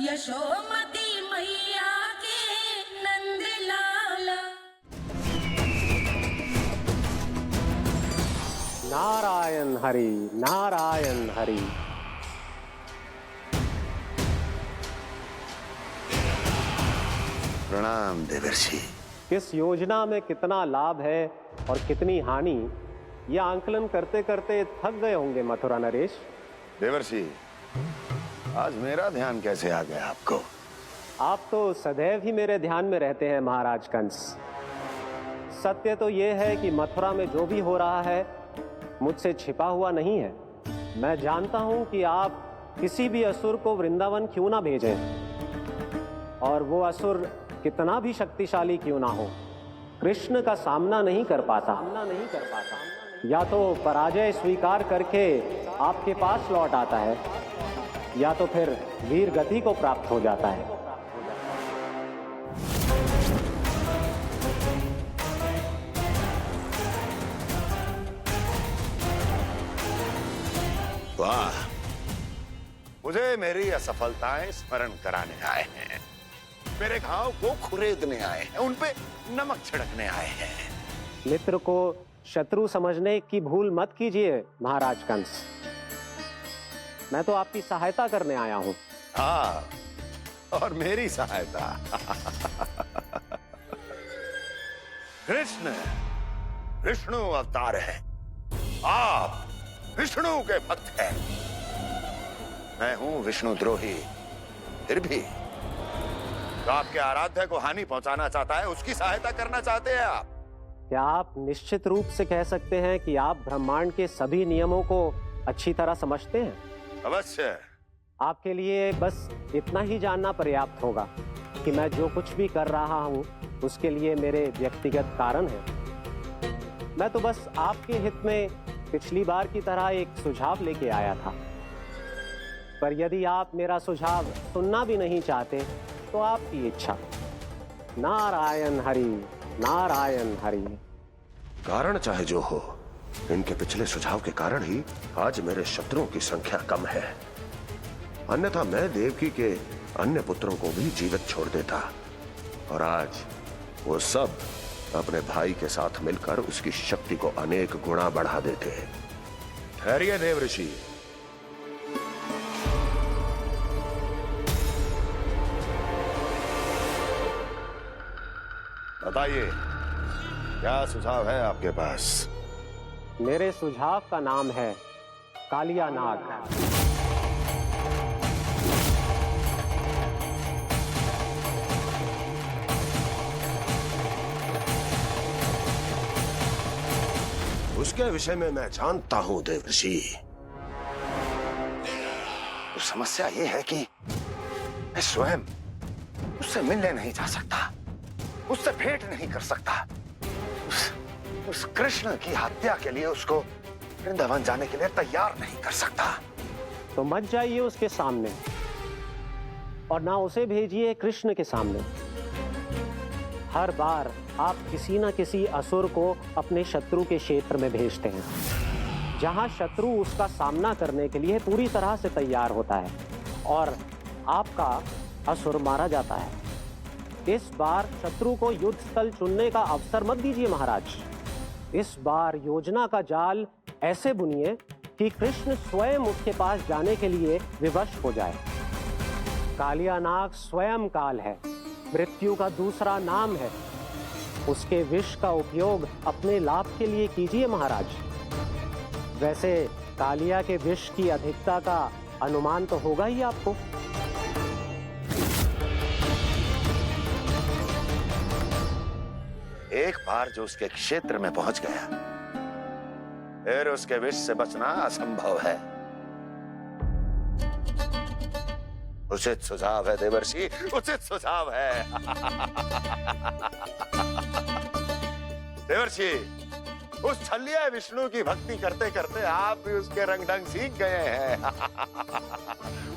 यशोमती मैया के नंद लाला। नारायण हरि, नारायण हरि। प्रणाम देवर्षि। किस योजना में कितना लाभ है और कितनी हानि, यह आंकलन करते करते थक गए होंगे मथुरा नरेश। देवर्षि, आज मेरा ध्यान कैसे आ गया आपको? आप तो सदैव ही मेरे ध्यान में रहते हैं महाराज कंस। सत्य तो यह है कि मथुरा में जो भी हो रहा है मुझसे छिपा हुआ नहीं है। मैं जानता हूं कि आप किसी भी असुर को वृंदावन क्यों ना भेजें, और वो असुर कितना भी शक्तिशाली क्यों ना हो, कृष्ण का सामना नहीं कर पाता। या तो पराजय स्वीकार करके आपके पास लौट आता है, या तो फिर वीर गति को प्राप्त हो जाता है। वाह, मुझे मेरी असफलताएं स्मरण कराने आए हैं, मेरे घाव को खुरेदने आए हैं, उन पे नमक छिड़कने आए हैं। मित्र को शत्रु समझने की भूल मत कीजिए महाराज कंस। मैं तो आपकी सहायता करने आया हूं। हाँ, और मेरी सहायता। कृष्ण विष्णु अवतार है, आप विष्णु के भक्त हैं। मैं हूं विष्णु द्रोही, फिर भी तो आपके आराध्य को हानि पहुंचाना चाहता है, उसकी सहायता करना चाहते हैं आप। क्या आप निश्चित रूप से कह सकते हैं कि आप ब्रह्मांड के सभी नियमों को अच्छी तरह समझते हैं? अवश्य। आपके लिए बस इतना ही जानना पर्याप्त होगा कि मैं जो कुछ भी कर रहा हूं उसके लिए मेरे व्यक्तिगत कारण हैं। मैं तो बस आपके हित में पिछली बार की तरह एक सुझाव लेके आया था, पर यदि आप मेरा सुझाव सुनना भी नहीं चाहते तो आपकी इच्छा। नारायण हरि, नारायण हरि। कारण चाहे जो हो, इनके पिछले सुझाव के कारण ही आज मेरे शत्रुओं की संख्या कम है। अन्यथा मैं देवकी के अन्य पुत्रों को भी जीवित छोड़ देता, और आज वो सब अपने भाई के साथ मिलकर उसकी शक्ति को अनेक गुणा बढ़ा देते। ठहरिए देवऋषि, बताइए क्या सुझाव है आपके पास? मेरे सुझाव का नाम है कालिया नाग। उसके विषय में मैं जानता हूं देवर्षि। तो समस्या ये है कि मैं स्वयं उससे मिलने नहीं जा सकता, उससे भेंट नहीं कर सकता। उस कृष्ण की हत्या के लिए उसको वृंदावन जाने के लिए तैयार नहीं कर सकता। तो मत जाइए उसके सामने, और ना उसे भेजिए कृष्ण के सामने। हर बार आप किसी न किसी असुर को अपने शत्रु के क्षेत्र में भेजते हैं, जहां शत्रु उसका सामना करने के लिए पूरी तरह से तैयार होता है, और आपका असुर मारा जाता है। इस बार शत्रु को युद्ध स्थल चुनने का अवसर मत दीजिए महाराज। इस बार योजना का जाल ऐसे बुनिए कि कृष्ण स्वयं उसके पास जाने के लिए विवश हो जाए। कालिया नाग स्वयं काल है, मृत्यु का दूसरा नाम है। उसके विष का उपयोग अपने लाभ के लिए कीजिए महाराज। वैसे कालिया के विष की अधिकता का अनुमान तो होगा ही आपको। एक बार जो उसके क्षेत्र में पहुंच गया, फिर उसके विष से बचना असंभव है। उचित सुझाव है देवर्षि, उचित सुझाव है। देवर्षि, उस छलिया विष्णु की भक्ति करते करते आप भी उसके रंग ढंग सीख गए हैं।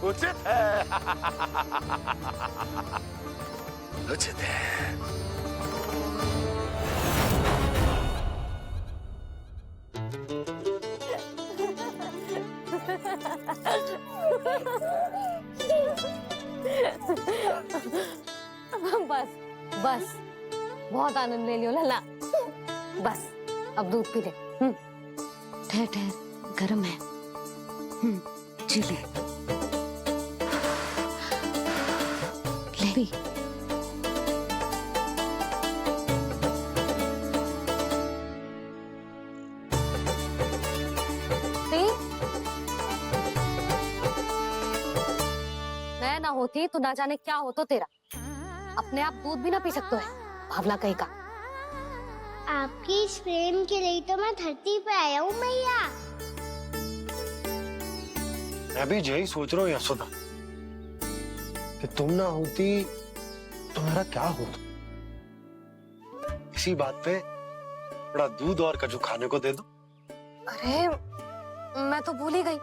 उचित है। उचित है। बस बस, बहुत आनंद ले लियो लल्ला। बस अब दूध पी ले। ठहर ठहर, गर्म है। जी ले पी। मैं ना होती तो ना जाने क्या होता तेरा। अपने आप दूध भी ना पी सकते है, भावना कहीं का। आपकी इस प्रेम के लिए तो मैं धरती पे आया हूँ मैया। मैं भी यही सोच रहा हूँ यशोदा कि तुम ना होती तो मेरा क्या होता। इसी बात पे थोड़ा दूध और कजू खाने को दे दो। अरे मैं तो भूल ही गई।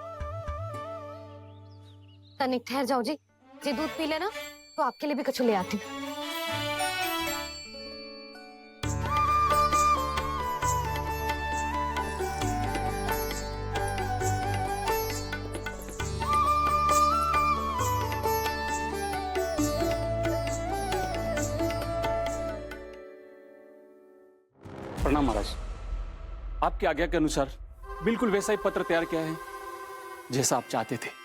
तनिक ठहर जाओ जी, दूध पी लेना तो आपके लिए भी कछु ले आती। प्रणाम महाराज। आपकी आज्ञा के अनुसार बिल्कुल वैसा ही पत्र तैयार किया है जैसा आप चाहते थे।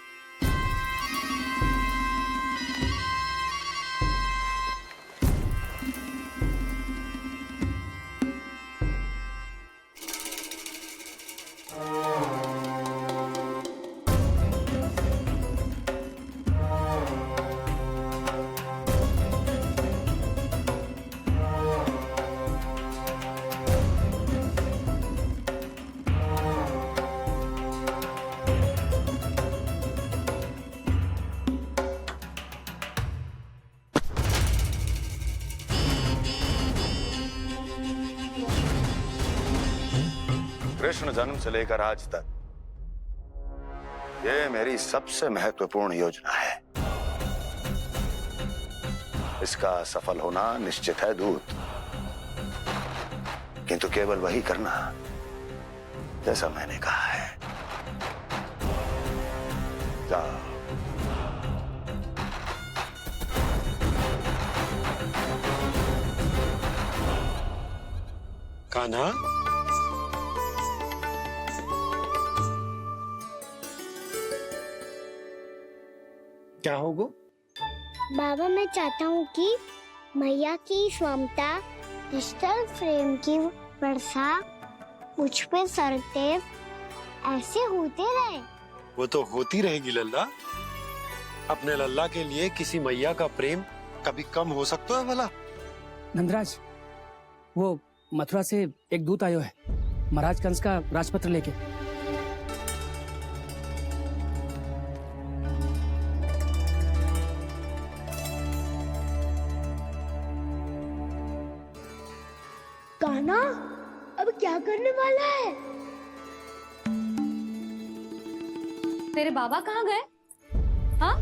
कृष्ण जन्म से लेकर आज तक ये मेरी सबसे महत्वपूर्ण योजना है। इसका सफल होना निश्चित है दूत, किंतु केवल वही करना जैसा मैंने कहा है। जाओ। कान्हा, क्या होगा? बाबा मैं चाहता हूँ कि मैया की स्वमता क्रिस्टल फ्रेम की वर्षा मुझ पे सरते ऐसे होते रहे। वो तो होती रहेगी लल्ला। अपने लल्ला के लिए किसी मैया का प्रेम कभी कम हो सकता है भला? नंदराज, वो मथुरा से एक दूत आयो है महाराज कंस का राजपत्र लेके। कान्हा अब क्या करने वाला है? तेरे बाबा कहाँ गए? हाँ?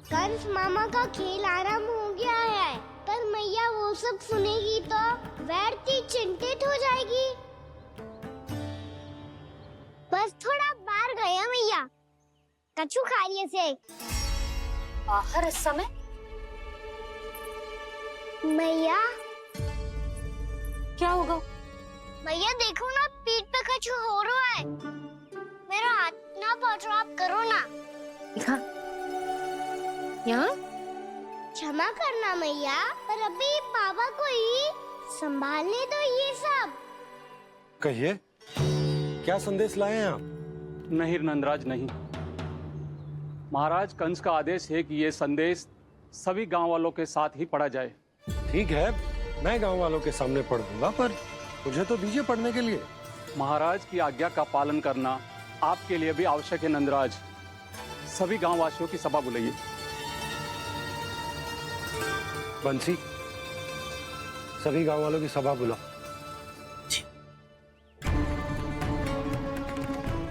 कंस मामा का खेल आरंभ हो गया है, पर मैया वो सब सुनेगी तो व्यर्थ चिंतित हो जाएगी। बस थोड़ा बाहर गया मैया, कछु खा लिए से। बाहर इस समय? मैया क्या होगा? मैया देखो ना, पीठ पे कुछ हो रहा है। मेरा हाथ ना पकड़ो, आप करो ना। यहाँ? क्षमा करना मैया, पर अभी बाबा को ही संभालने दो ये सब। कहिए, क्या संदेश लाए हैं आप? नहीं नंदराज नहीं। महाराज कंस का आदेश है कि यह संदेश सभी गांव वालों के साथ ही पढ़ा जाए। ठीक है, मैं गांव वालों के सामने पढ़ दूंगा, पर मुझे तो दीजिए पढ़ने के लिए। महाराज की आज्ञा का पालन करना आपके लिए भी आवश्यक है नंदराज। सभी गांव वासियों की सभा बुलाइए। बंसी, सभी गांव वालों की सभा बुलाओ।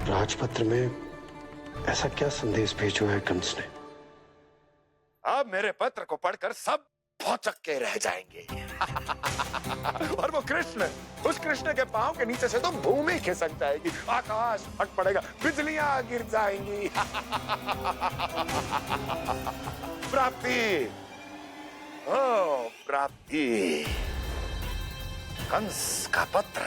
राजपत्र में ऐसा क्या संदेश भेजो है कंस ने? अब मेरे पत्र को पढ़कर सब भौचक्के रह जाएंगे। और वो कृष्ण, उस कृष्ण के पांव के नीचे से तो भूमि खिसक जाएगी, आकाश फट पड़ेगा, बिजलियां गिर जाएंगी। प्राप्ति, ओ प्राप्ति, कंस का पुत्र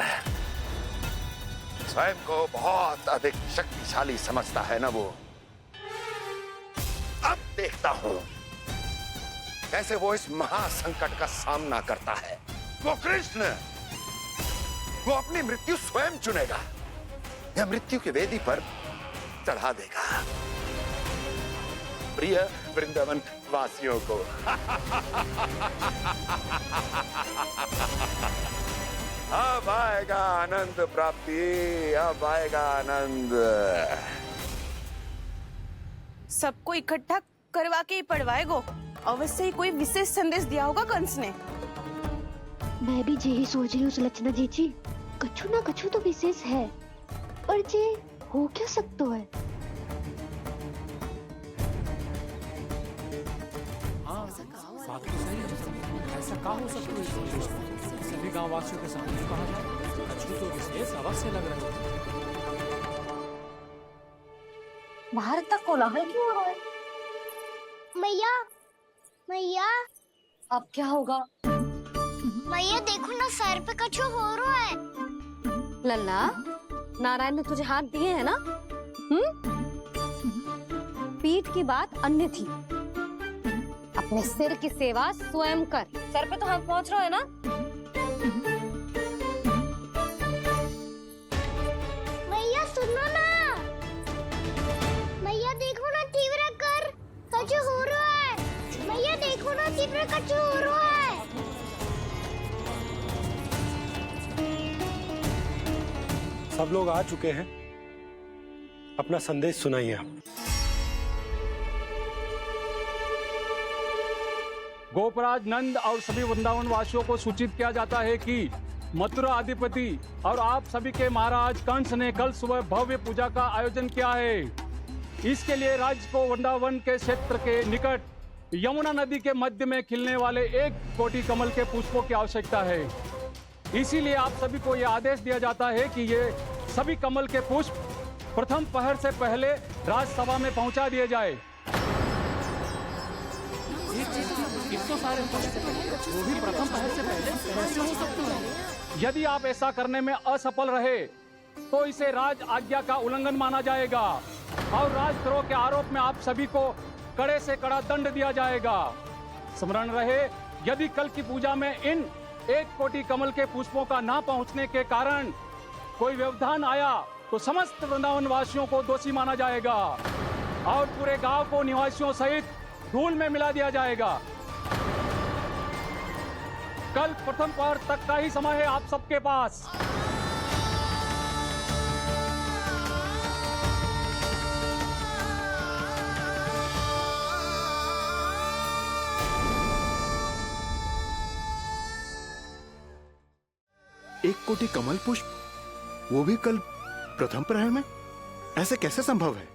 स्वयं को बहुत अधिक शक्तिशाली समझता है ना वो। अब देखता हूं कैसे वो इस महासंकट का सामना करता है। वो कृष्ण, वो अपनी मृत्यु स्वयं चुनेगा या मृत्यु की वेदी पर चढ़ा देगा प्रिय वृंदावन वासियों को। अब आएगा आनंद प्राप्ति, अब आएगा आनंद। सबको इकट्ठा करवा के ही पढ़वाएगो। अवश्य ही कोई विशेष संदेश दिया होगा कंस ने। मैं भी यही सोच रही हूँ सुलक्षणा जी, कछु ना कछु तो विशेष है, और जे हो क्या सकता है? ऐसा कहा हो सकता है? सभी गांव वासियों के सामने कहा जाए, कछु तो विशेष अवश्य लग रहा है। बाहर तक कोलाहल क्यों हो रहा है? मैया, मैया, अब क्या होगा? मैया देखो ना, सर पे कछु हो रहा है। लल्ला, नारायण ने तुझे हाथ दिए हैं ना? पीठ की बात अन्य थी। अपने सिर की सेवा स्वयं कर। सर पे तो हाथ पहुंच रहा है ना? मैया सुनो ना, मैया देखो ना, तीव्र कर कछु हो रहा है। मैया देखो ना, तीव्र कछु हो रहा है। सब लोग आ चुके हैं, अपना संदेश सुनाइए आप। गोपराज नंद और सभी वृंदावन वासियों को सूचित किया जाता है कि मथुरा अधिपति और आप सभी के महाराज कंस ने कल सुबह भव्य पूजा का आयोजन किया है। इसके लिए राज्य को वृंदावन के क्षेत्र के निकट यमुना नदी के मध्य में खिलने वाले 1 कोटि कमल के पुष्पों की आवश्यकता है। इसीलिए आप सभी को यह आदेश दिया जाता है कि ये सभी कमल के पुष्प प्रथम पहर से पहले राजसभा में पहुंचा दिए जाए। सारे वो भी प्रथम पहर से पहले कैसे हो सकते हैं? यदि आप ऐसा करने में असफल रहे तो इसे राज आज्ञा का उल्लंघन माना जाएगा और राजद्रोह के आरोप में आप सभी को कड़े से कड़ा दंड दिया जाएगा। स्मरण रहे, यदि कल की पूजा में इन 1 कोटि कमल के पुष्पों का ना पहुंचने के कारण कोई व्यवधान आया तो समस्त वृंदावन वासियों को दोषी माना जाएगा और पूरे गांव को निवासियों सहित धूल में मिला दिया जाएगा। कल प्रथम पहर तक का ही समय है आप सबके पास। एक कोटि कमल पुष्प, वो भी कल प्रथम प्रहर में? ऐसे कैसे संभव है?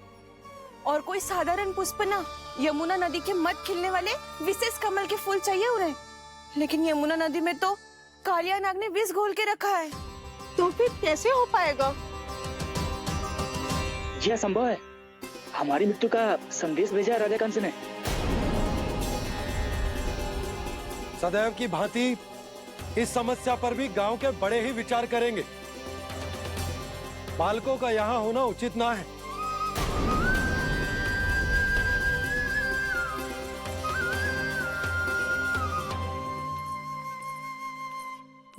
और कोई साधारण पुष्प ना, यमुना नदी के मध्य खिलने वाले विशेष कमल के फूल चाहिए उन्हें। लेकिन यमुना नदी में तो कालिया नाग ने विष घोल के रखा है, तो फिर कैसे हो पाएगा? यह संभव है। हमारी मृत्यु का संदेश भेजा राजा कंस ने। सदैव की भांति इस समस्या पर भी गांव के बड़े ही विचार करेंगे। बालकों का यहाँ होना उचित ना है।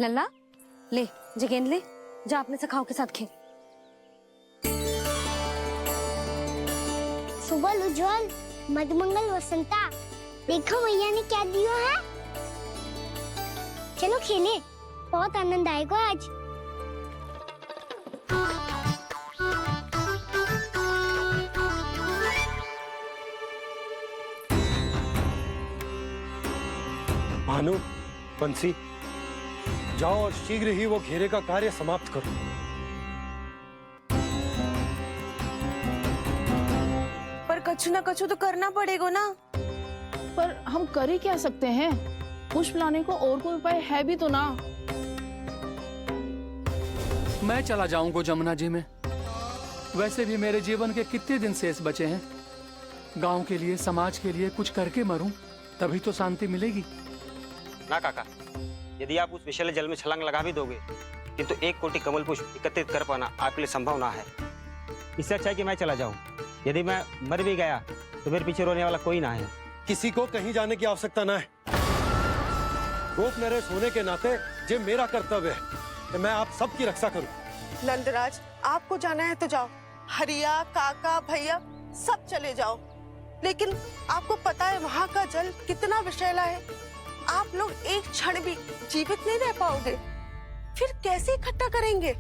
लल्ला, ले जगेंद ले, जा अपने सखाओं के साथ खेल। सुबह उज्जवल, मधुमंगल वसंता, देखो मैया ने क्या दिया है। चलो खेलें, बहुत आनंद आएगा आज। भानु, बंसी, जाओ और शीघ्र ही वो घेरे का कार्य समाप्त करो। पर कछु ना कछु तो करना पड़ेगा ना। पर हम कर ही क्या सकते हैं? पुष्प लाने को और कोई उपाय है भी तो ना। मैं चला जाऊंगा जमुना जी में। वैसे भी मेरे जीवन के कितने दिन शेष बचे हैं। गांव के लिए, समाज के लिए कुछ करके मरूं, तभी तो शांति मिलेगी। ना काका, यदि आप उस विषैले जल में छलांग लगा भी दोगे, किंतु 1 कोटि कमल पुष्प एकत्रित कर पाना आपके लिए संभव ना है। इससे अच्छा है कि मैं चला जाऊं। यदि मैं मर भी गया तो मेरे पीछे रोने वाला कोई ना है। किसी को कहीं जाने की आवश्यकता ना है। गोप नरेश होने के नाते ये मेरा कर्तव्य है कि मैं आप सबकी रक्षा करूं। नंदराज, आपको जाना है तो जाओ। हरिया, काका, भैया सब चले जाओ। लेकिन आपको पता है वहाँ का जल कितना विषैला है। आप लोग एक क्षण भी जीवित नहीं रह पाओगे। फिर कैसे इकट्ठा करेंगे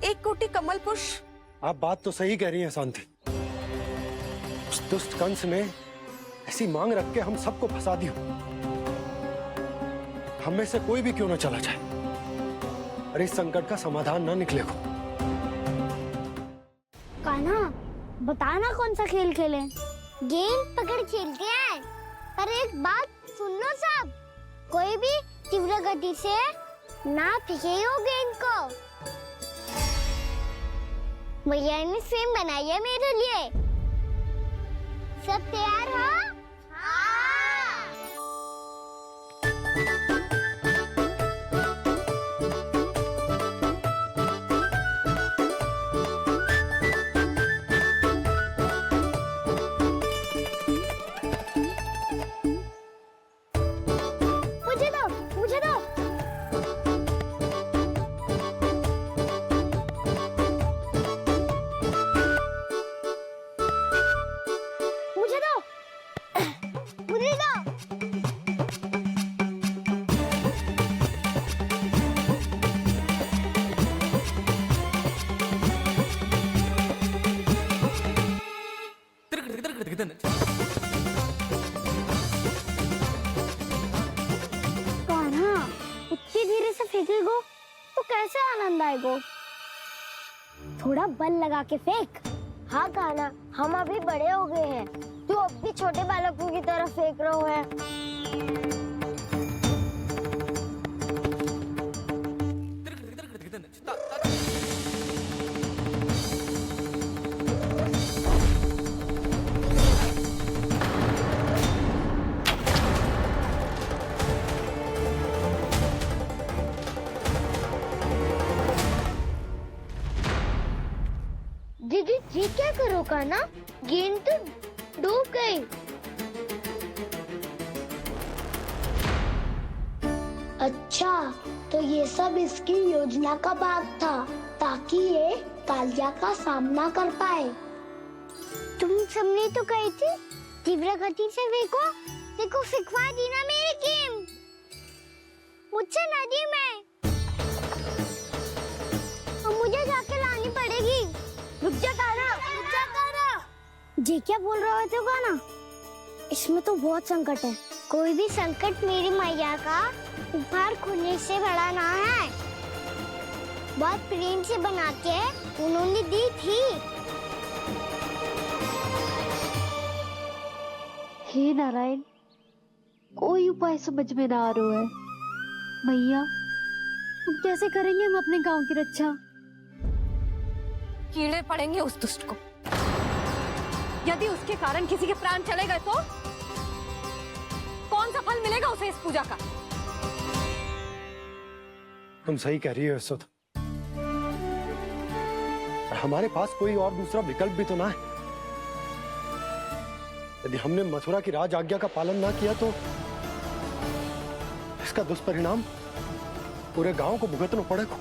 1 कोटि कमल पुष्प? आप बात तो सही कह रही हैं शांति। उस दुष्ट कंस ने ऐसी मांग रख के हम सबको फंसा दिया। हम में से कोई भी क्यों ना चला जाए और इस संकट का समाधान ना निकले को। कान्हा, बताना कौन सा खेल खेले? गेंद पकड़ खेलते हैं। पर एक बात सुन लो सब, कोई भी तीव्र गति से ना फेंकेगा गेंद को। भैया ने फ्रेम बनाई है मेरे लिए। सब तैयार हो? मुझे दो। इतनी धीरे से फेंकेगो तो कैसे आनंद आएगो? थोड़ा बल लगा के फेंक। हाँ कान्हा, हम अभी बड़े हो गए हैं, तू अब भी छोटे बालकों की तरह फेंक रहे है। दीदी जी क्या करो कान्हा? गेंद तो डूब गई। अच्छा, तो ये सब इसकी योजना का भाग था ताकि ये कालिया का सामना कर पाए। तुम सबने तो कही थी तीव्र गति से फेंको। देखो सिखवा दी ना मेरी गेम मुझसे नदी में। अब मुझे जाके लानी पड़ेगी। रुक जा कान्हा। जी क्या बोल रहे थे कान्हा? इसमें तो बहुत संकट है। कोई भी संकट मेरी मैया का उपहार खोने से बड़ा ना है। बहुत प्रेम से बना के उन्होंने दी थी। हे नारायण, कोई उपाय समझ में ना आ रहा है। मैया, हम कैसे करेंगे हम अपने गांव की रक्षा? कीड़े पड़ेंगे उस दुष्ट को। यदि उसके कारण किसी के प्राण चले गए तो कौन सा फल मिलेगा उसे इस पूजा का? तुम सही कह रही हो यशोदा। हमारे पास कोई और दूसरा विकल्प भी तो ना है। यदि हमने मथुरा की राज आज्ञा का पालन ना किया तो इसका दुष्परिणाम पूरे गांव को भुगतना पड़ेगा।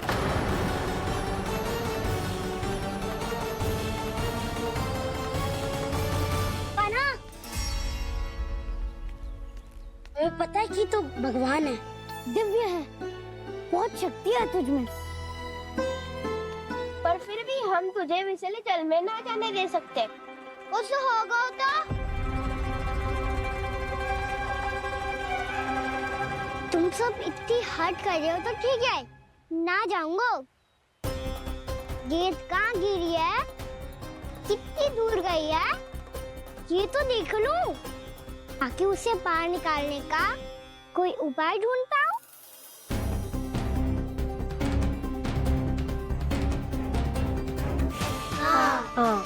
पता है कि तो भगवान है, दिव्य है, बहुत शक्ति है तुझमें। पर फिर भी हम तुझे विषैले जल में ना जाने दे सकते। कुछ होगा तो तुम सब इतनी हट कर रहे हो तो ठीक है, ना जाऊंगा। गेंद कहाँ गिरी है, कितनी दूर गई है, ये तो देख लूं। ताकि उसे बाहर निकालने का कोई उपाय ढूंढता हूँ। हाँ।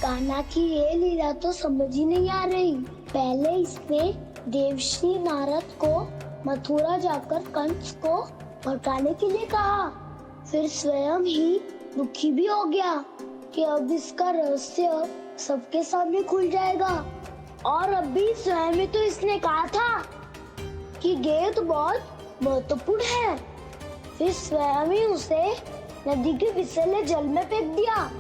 कान्हा की ये लीला तो समझ ही नहीं आ रही। पहले इसने देवश्री नारद को मथुरा जाकर कंस को भड़काने के लिए कहा, फिर स्वयं ही दुखी भी हो गया कि अब इसका रहस्य सबके सामने खुल जाएगा। और अभी स्वयं ही तो इसने कहा था कि गेंद बहुत महत्वपूर्ण है, फिर स्वयं ही उसे नदी के विसले जल में फेंक दिया।